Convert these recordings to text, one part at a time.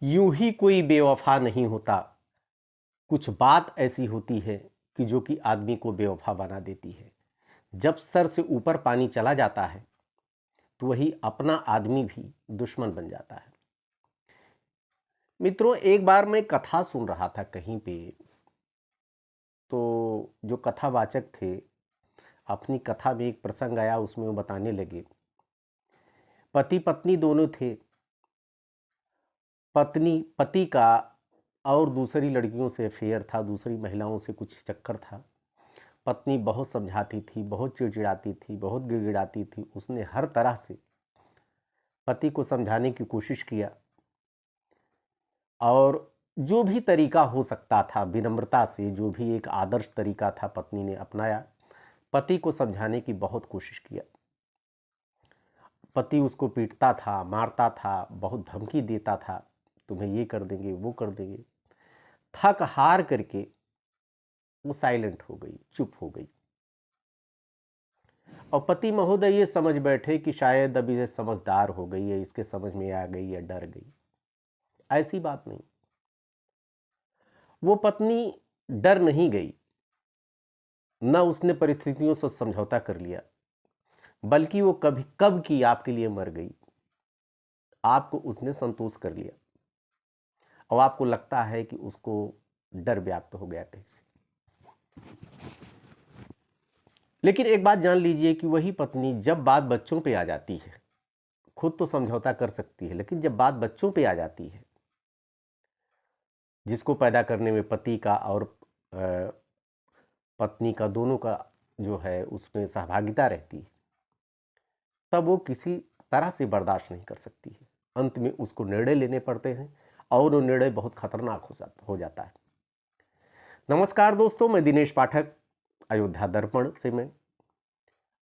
यूं ही कोई बेवफा नहीं होता, कुछ बात ऐसी होती है कि जो कि आदमी को बेवफा बना देती है। जब सर से ऊपर पानी चला जाता है तो वही अपना आदमी भी दुश्मन बन जाता है। मित्रों, एक बार मैं कथा सुन रहा था कहीं पे, तो जो कथावाचक थे अपनी कथा में एक प्रसंग आया, उसमें वो बताने लगे पति पत्नी दोनों थे। पति का और दूसरी लड़कियों से अफेयर था, दूसरी महिलाओं से कुछ चक्कर था। पत्नी बहुत समझाती थी, बहुत चिड़चिड़ाती थी, बहुत गिड़गिड़ाती थी। उसने हर तरह से पति को समझाने की कोशिश किया और जो भी तरीका हो सकता था विनम्रता से, जो भी एक आदर्श तरीका था पत्नी ने अपनाया। पति को समझाने की बहुत कोशिश किया। पति उसको पीटता था, मारता था, बहुत धमकी देता था, तुम्हें ये कर देंगे, वो कर देंगे। थक हार करके वो साइलेंट हो गई, चुप हो गई। और पति महोदय ये समझ बैठे कि शायद अब ये समझदार हो गई है, इसके समझ में आ गई या डर गई। ऐसी बात नहीं। वो पत्नी डर नहीं गई, न उसने परिस्थितियों से समझौता कर लिया, बल्कि वो कभी कब की आपके लिए मर गई। आपको उसने संतोष कर लिया और आपको लगता है कि उसको डर व्याप्त हो गया कहीं से। लेकिन एक बात जान लीजिए कि वही पत्नी जब बात बच्चों पे आ जाती है, खुद तो समझौता कर सकती है, लेकिन जब बात बच्चों पे आ जाती है, जिसको पैदा करने में पति का और पत्नी का दोनों का जो है उसमें सहभागिता रहती है, तब वो किसी तरह से बर्दाश्त नहीं कर सकती है। अंत में उसको निर्णय लेने पड़ते हैं और वो निर्णय बहुत खतरनाक हो जाता है। नमस्कार दोस्तों, मैं दिनेश पाठक, अयोध्या दर्पण से। मैं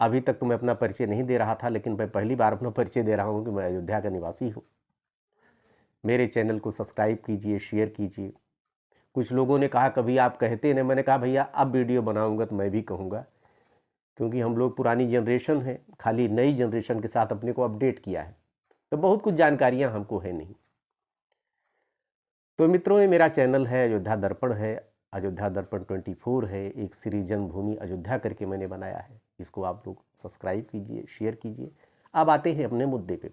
अभी तक तो मैं अपना परिचय नहीं दे रहा था, लेकिन मैं पहली बार अपना परिचय दे रहा हूं कि मैं अयोध्या का निवासी हूं। मेरे चैनल को सब्सक्राइब कीजिए, शेयर कीजिए। कुछ लोगों ने कहा कभी आप कहते नहीं, मैंने कहा भैया अब वीडियो बनाऊंगा तो मैं भी कहूँगा, क्योंकि हम लोग पुरानी जनरेशन है, खाली नई जनरेशन के साथ अपने को अपडेट किया है, तो बहुत कुछ जानकारियाँ हमको है नहीं। तो मित्रों, ये मेरा चैनल है, अयोध्या दर्पण है, अयोध्या दर्पण 24 है, एक श्री जन्मभूमि अयोध्या करके मैंने बनाया है। इसको आप लोग सब्सक्राइब कीजिए, शेयर कीजिए। अब आते हैं अपने मुद्दे पे।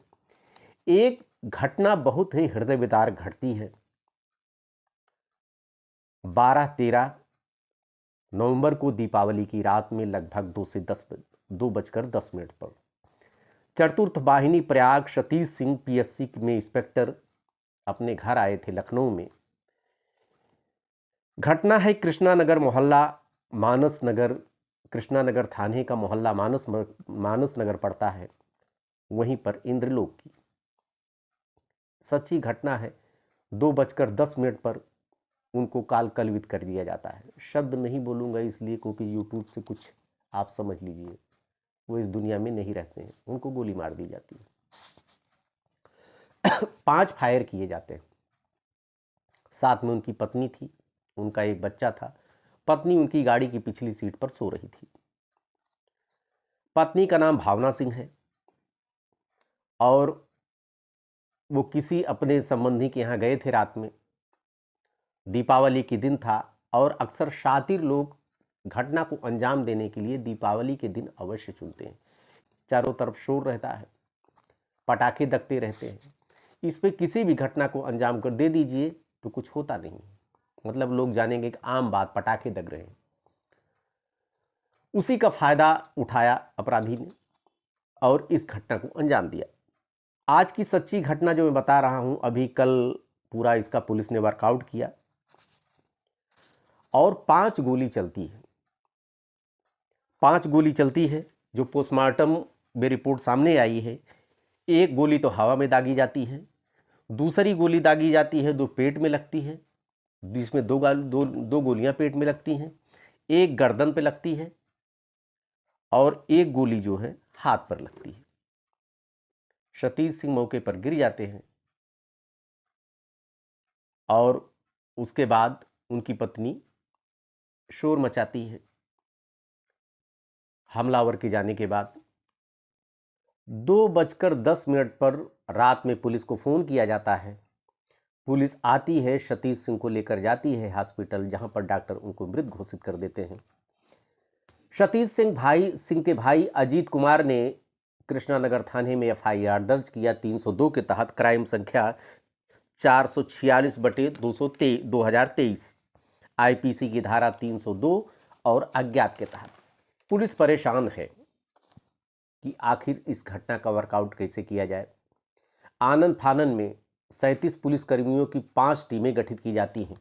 एक घटना बहुत ही हृदय विदारक घटती है 12-13 नवंबर को, दीपावली की रात में, लगभग 2:10 पर चतुर्थ वाहिनी प्रयाग सतीश सिंह पीएससी में इंस्पेक्टर अपने घर आए थे लखनऊ में। घटना है कृष्णा नगर मोहल्ला, मानस नगर, कृष्णा नगर थाने का मोहल्ला मानस नगर पड़ता है, वहीं पर इंद्रलोक की सच्ची घटना है। 2:10 पर उनको काल कलवित कर दिया जाता है। शब्द नहीं बोलूँगा इसलिए क्योंकि यूट्यूब से कुछ आप समझ लीजिए, वो इस दुनिया में नहीं रहते हैं। उनको गोली मार दी जाती है। 5 फायर किए जाते हैं। साथ में उनकी पत्नी थी, उनका एक बच्चा था। पत्नी उनकी गाड़ी की पिछली सीट पर सो रही थी। पत्नी का नाम भावना सिंह है और वो किसी अपने संबंधी के यहाँ गए थे रात में। दीपावली के दिन था और अक्सर शातिर लोग घटना को अंजाम देने के लिए दीपावली के दिन अवश्य चुनते हैं। चारों तरफ शोर रहता है, पटाखे दगते रहते हैं। इस पे किसी भी घटना को अंजाम कर दे दीजिए तो कुछ होता नहीं, मतलब लोग जानेंगे कि आम बात, पटाखे दग रहे हैं। उसी का फायदा उठाया अपराधी ने और इस घटना को अंजाम दिया। आज की सच्ची घटना जो मैं बता रहा हूं, अभी कल पूरा इसका पुलिस ने वर्कआउट किया और 5 गोली चलती है। 5 गोली चलती है जो पोस्टमार्टम में रिपोर्ट सामने आई है। एक गोली तो हवा में दागी जाती है, दूसरी गोली दागी जाती है जो पेट में लगती है, जिसमें दो गोलियां पेट में लगती हैं, एक गर्दन पे लगती है और एक गोली जो है हाथ पर लगती है। सतीश सिंह मौके पर गिर जाते हैं और उसके बाद उनकी पत्नी शोर मचाती है। हमलावर के जाने के बाद 2:10 पर रात में पुलिस को फोन किया जाता है पुलिस आती है, सतीश सिंह को लेकर जाती है हॉस्पिटल, जहां पर डॉक्टर उनको मृत घोषित कर देते हैं। सतीश सिंह के भाई अजीत कुमार ने कृष्णानगर थाने में एफआईआर दर्ज किया 302 के तहत, क्राइम संख्या 446/2023 आईपीसी की धारा 302 और अज्ञात के तहत। पुलिस परेशान है कि आखिर इस घटना का वर्कआउट कैसे किया जाए। आनन फानन में 37 पुलिसकर्मियों की 5 टीमें गठित की जाती हैं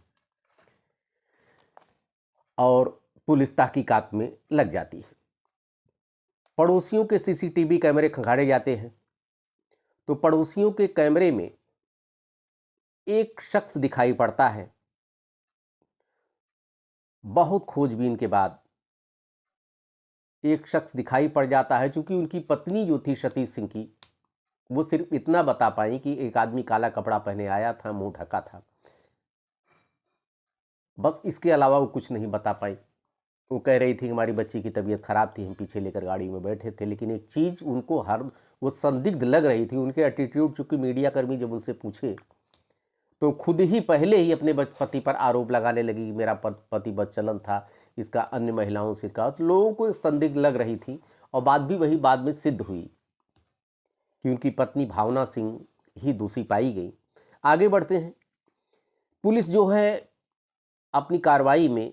और पुलिस तहकीकात में लग जाती है। पड़ोसियों के सीसीटीवी कैमरे खंगाले जाते हैं, तो पड़ोसियों के कैमरे में एक शख्स दिखाई पड़ता है। बहुत खोजबीन के बाद एक शख्स दिखाई पड़ जाता है। चूंकि उनकी पत्नी जो थी सतीश सिंह की, वो सिर्फ इतना बता पाई कि एक आदमी काला कपड़ा पहने आया था, मुंह ढका था, बस इसके अलावा वो कुछ नहीं बता पाई। वो कह रही थी हमारी बच्ची की तबीयत खराब थी, हम पीछे लेकर गाड़ी में बैठे थे। लेकिन एक चीज़ उनको वो संदिग्ध लग रही थी, उनके एटीट्यूड। चूंकि मीडिया कर्मी जब उनसे पूछे तो खुद ही पहले ही अपने पति पर आरोप लगाने लगी कि मेरा पति बदचलन था, इसका अन्य महिलाओं से कहा। तो लोगों को एक संदिग्ध लग रही थी और बात भी वही बाद में सिद्ध हुई कि उनकी पत्नी भावना सिंह ही दोषी पाई गई। आगे बढ़ते हैं। पुलिस जो है अपनी कार्रवाई में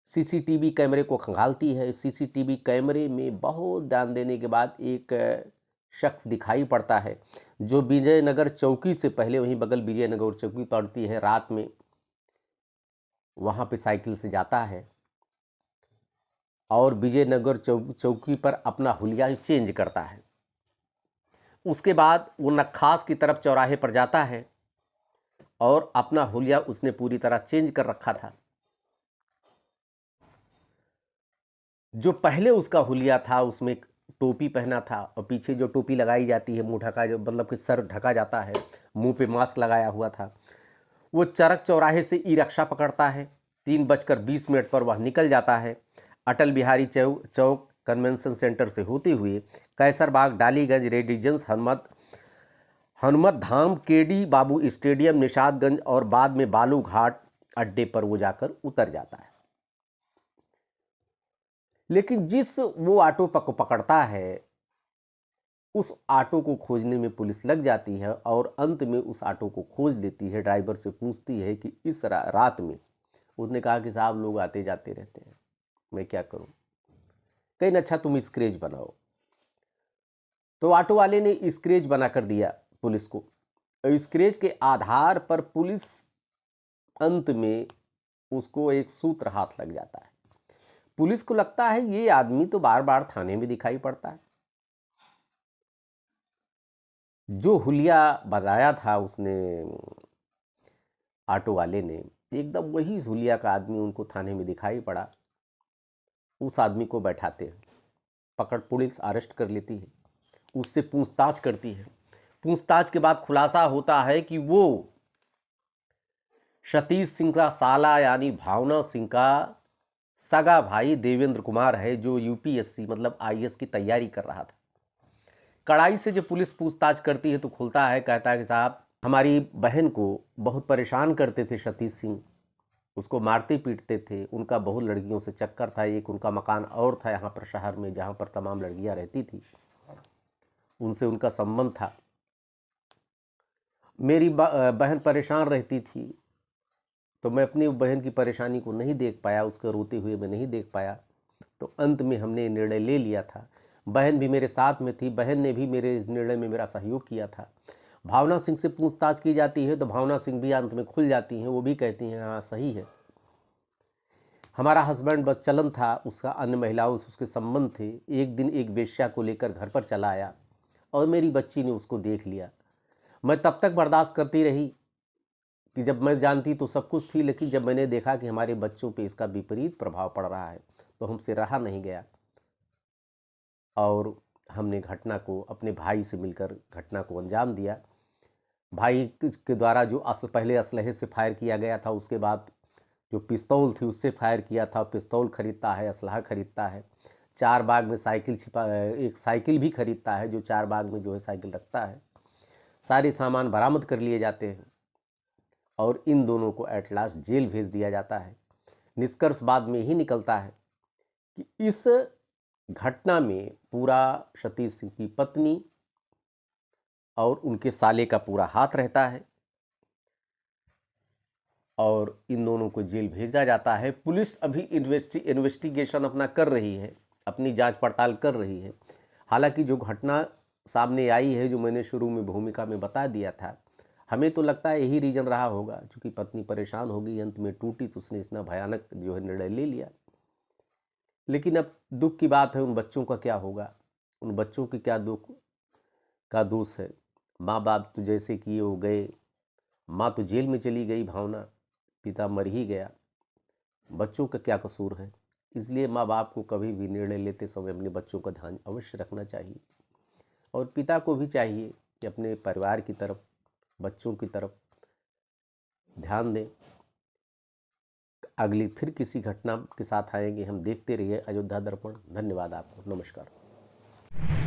सीसीटीवी कैमरे को खंगालती है। सीसीटीवी कैमरे में बहुत ध्यान देने के बाद एक शख्स दिखाई पड़ता है जो विजयनगर चौकी से पहले, वहीं बगल विजयनगर चौकी पड़ती है, रात में वहां पे साइकिल से जाता है और विजयनगर चौकी पर अपना हुलिया चेंज करता है। उसके बाद वो नखास की तरफ चौराहे पर जाता है और अपना हुलिया उसने पूरी तरह चेंज कर रखा था। जो पहले उसका हुलिया था उसमें टोपी पहना था और पीछे जो टोपी लगाई जाती है, मुंह ढका, जो मतलब कि सर ढका जाता है, मुंह पे मास्क लगाया हुआ था। वो चरक चौराहे से ई रिक्शा पकड़ता है। 3:20 पर वह निकल जाता है। अटल बिहारी चौक कन्वेंशन सेंटर से होते हुए कैसरबाग, डालीगंज, रेडिजेंस, हनुमत धाम, केडी बाबू स्टेडियम, निषादगंज और बाद में बालू घाट अड्डे पर वो जाकर उतर जाता है। लेकिन जिस वो ऑटो पकड़ता है, उस ऑटो को खोजने में पुलिस लग जाती है और अंत में उस ऑटो को खोज लेती है। ड्राइवर से पूछती है कि इस रात में, उसने कहा कि साहब लोग आते जाते रहते हैं, मैं क्या करूं। कहीं अच्छा तुम स्क्रेच बनाओ। तो ऑटो वाले ने स्क्रेच बनाकर दिया पुलिस को। स्क्रेच के आधार पर पुलिस अंत में उसको एक सूत्र हाथ लग जाता है। पुलिस को लगता है ये आदमी तो बार बार थाने में दिखाई पड़ता है। जो हुलिया बताया था उसने, ऑटो वाले ने, एकदम वही हुलिया का आदमी उनको थाने में दिखाई पड़ा। उस आदमी को बैठाते हैं, पकड़ पुलिस अरेस्ट कर लेती है, उससे पूछताछ करती है। पूछताछ के बाद खुलासा होता है कि वो सतीश सिंह का साला यानी भावना सिंह का सगा भाई देवेंद्र कुमार है, जो यूपीएससी मतलब आईएएस की तैयारी कर रहा था। कड़ाई से जब पुलिस पूछताछ करती है तो खुलता है, कहता है कि साहब हमारी बहन को बहुत परेशान करते थे सतीश सिंह, उसको मारते पीटते थे, उनका बहुत लड़कियों से चक्कर था। एक उनका मकान और था यहाँ पर शहर में जहाँ पर तमाम लड़कियाँ रहती थी, उनसे उनका संबंध था। मेरी बहन परेशान रहती थी तो मैं अपनी बहन की परेशानी को नहीं देख पाया, उसको रोते हुए मैं नहीं देख पाया। तो अंत में हमने निर्णय ले लिया था। बहन भी मेरे साथ में थी, बहन ने भी मेरे इस निर्णय में मेरा सहयोग किया था। भावना सिंह से पूछताछ की जाती है तो भावना सिंह भी अंत में खुल जाती हैं। वो भी कहती हैं हाँ सही है, हमारा हस्बैंड बस चलन था, उसका अन्य महिलाओं से उसके संबंध थे। एक दिन एक वेश्या को लेकर घर पर चला आया और मेरी बच्ची ने उसको देख लिया। मैं तब तक बर्दाश्त करती रही कि जब मैं जानती तो सब कुछ थी, लेकिन जब मैंने देखा कि हमारे बच्चों पे इसका विपरीत प्रभाव पड़ रहा है तो हमसे रहा नहीं गया और हमने घटना को अपने भाई से मिलकर घटना को अंजाम दिया। भाई के द्वारा जो पहले असलहे से फायर किया गया था, उसके बाद जो पिस्तौल थी उससे फायर किया था। पिस्तौल खरीदता है, असलहा खरीदता है, चार बाग में एक साइकिल भी खरीदता है, जो चार बाग में जो है साइकिल रखता है। सारे सामान बरामद कर लिए जाते हैं। और इन दोनों को एट लास्ट जेल भेज दिया जाता है। निष्कर्ष बाद में ही निकलता है कि इस घटना में पूरा सतीश सिंह की पत्नी और उनके साले का पूरा हाथ रहता है और इन दोनों को जेल भेजा जाता है। पुलिस अभी इन्वेस्टिगेशन अपना कर रही है, अपनी जांच पड़ताल कर रही है। हालांकि जो घटना सामने आई है, जो मैंने शुरू में भूमिका में बता दिया था, हमें तो लगता है यही रीज़न रहा होगा। क्योंकि पत्नी परेशान हो गई, अंत में टूटी, तो उसने इतना भयानक जो है निर्णय ले लिया। लेकिन अब दुख की बात है, उन बच्चों का क्या होगा, उन बच्चों की क्या दुख का दोष है। माँ बाप तो जैसे किए वो गए, माँ तो जेल में चली गई, भावना, पिता मर ही गया, बच्चों का क्या कसूर है। इसलिए माँ बाप को कभी भी निर्णय लेते समय अपने बच्चों का ध्यान अवश्य रखना चाहिए। और पिता को भी चाहिए कि अपने परिवार की तरफ, बच्चों की तरफ ध्यान दें। अगली फिर किसी घटना के साथ आएंगे हम। देखते रहिए अयोध्या दर्पण। धन्यवाद आपको। नमस्कार।